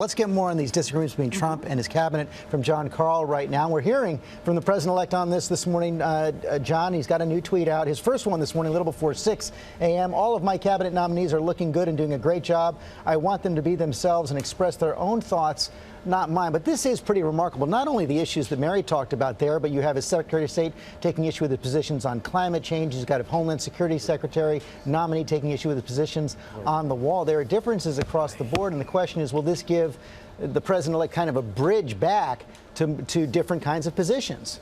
Let's get more on these disagreements between Trump and his cabinet from Karl right now. We're hearing from the president-elect on this morning. John, he's got a new tweet out. His first one this morning, a little before 6 a.m. All of my cabinet nominees are looking good and doing a great job. I want them to be themselves and express their own thoughts, not mine. But this is pretty remarkable. Not only the issues that Mary talked about there, but you have his Secretary of State taking issue with the positions on climate change. He's got a Homeland Security Secretary nominee taking issue with the positions on the wall. There are differences across the board, and the question is, will this give the president-elect kind of a bridge back to different kinds of positions?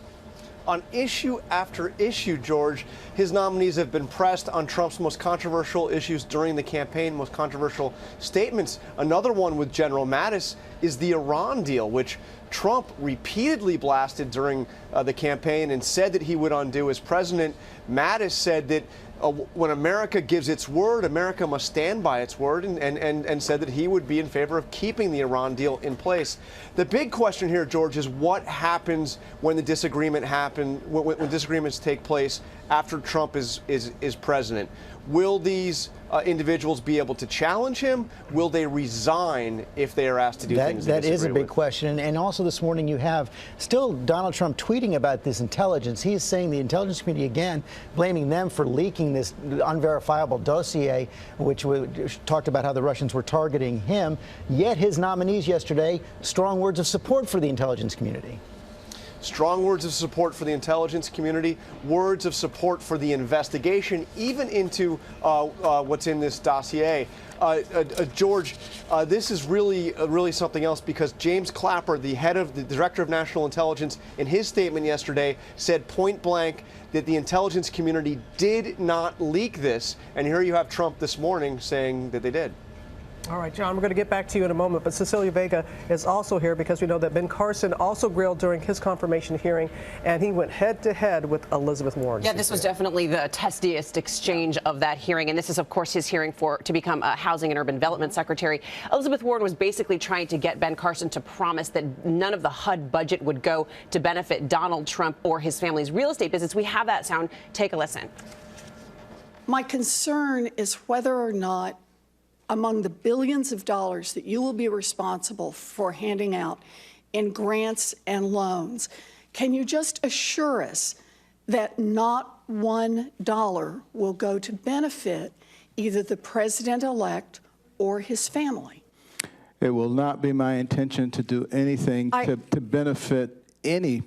On issue after issue, George, his nominees have been pressed on Trump's most controversial issues during the campaign, most controversial statements. Another one with General Mattis is the Iran deal, which Trump repeatedly blasted during the campaign and said that he would undo as president. Mattis said that when America gives its word, America must stand by its word, and said that he would be in favor of keeping the Iran deal in place. The big question here, George, is what happens when the disagreement when disagreements take place after Trump is president. Will these individuals be able to challenge him? Will they resign if they are asked to do things they disagree That is a big with? question. And also this morning you have still Donald Trump tweeting about this intelligence. He is saying the intelligence community again, blaming them for leaking this unverifiable dossier, which talked about how the Russians were targeting him. Yet his nominees yesterday, strong words of support for the intelligence community. Strong words of support for the intelligence community, words of support for the investigation, even into what's in this dossier. George, this is really something else, because James Clapper, the director of national intelligence, in his statement yesterday said point blank that the intelligence community did not leak this. And here you have Trump this morning saying that they did. All right, John, we're going to get back to you in a moment, but Cecilia Vega is also here because we know that Ben Carson also grilled during his confirmation hearing, and he went head-to-head with Elizabeth Warren. Yeah, this was definitely the testiest exchange of that hearing, and this is, of course, his hearing to become a Housing and Urban Development Secretary. Elizabeth Warren was basically trying to get Ben Carson to promise that none of the HUD budget would go to benefit Donald Trump or his family's real estate business. We have that sound. Take a listen. My concern is whether or not, among the billions of dollars that you will be responsible for handing out in grants and loans, can you just assure us that not $1 will go to benefit either the president-elect or his family? It will not be my intention to do anything to benefit any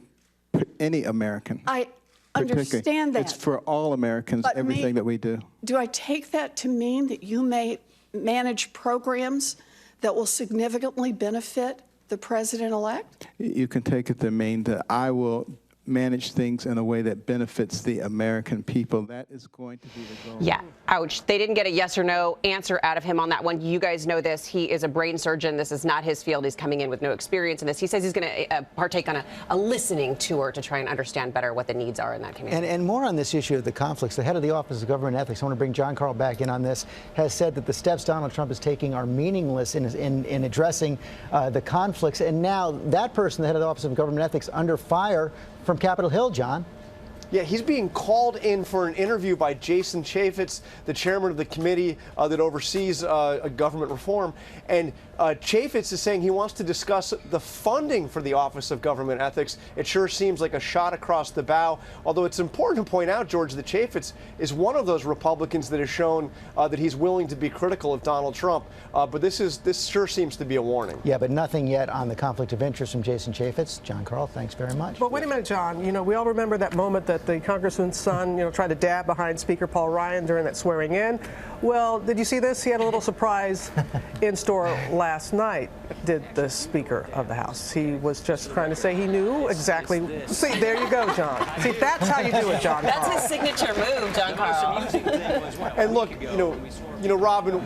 American. I understand that. It's for all Americans, but everything that we do. Do I take that to mean that you may manage programs that will significantly benefit the president-elect? You can take it to mean that I will manage things in a way that benefits the American people. That is going to be the goal. Yeah, ouch. They didn't get a yes or no answer out of him on that one. You guys know this. He is a brain surgeon. This is not his field. He's coming in with no experience in this. He says he's going to partake on a listening tour to try and understand better what the needs are in that community. And more on this issue of the conflicts. The head of the Office of Government Ethics, I want to bring Karl back in on this, has said that the steps Donald Trump is taking are meaningless in addressing the conflicts. And now that person, the head of the Office of Government Ethics, under fire from Capitol Hill, John. Yeah, he's being called in for an interview by Jason Chaffetz, the chairman of the committee that oversees government reform. And Chaffetz is saying he wants to discuss the funding for the Office of Government Ethics. It sure seems like a shot across the bow, although it's important to point out, George, that Chaffetz is one of those Republicans that has shown that he's willing to be critical of Donald Trump. But this sure seems to be a warning. Yeah, but nothing yet on the conflict of interest from Jason Chaffetz. Karl, thanks very much. But wait a minute, John. You know, we all remember that moment that the congressman's son, tried to dab behind Speaker Paul Ryan during that swearing in. Well, did you see this? He had a little surprise in store last night, did the Speaker of the House. He was just trying to say he knew exactly. See, there you go, John. See, that's how you do it, John. That's Karl. his signature move, Karl. And look, Robin,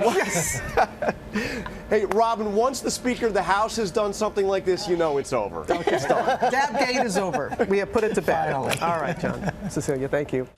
hey, Robin, once the Speaker of the House has done something like this, it's over. Okay. Dab gate is over. We have put it to bed. All right, John. Cecilia, thank you.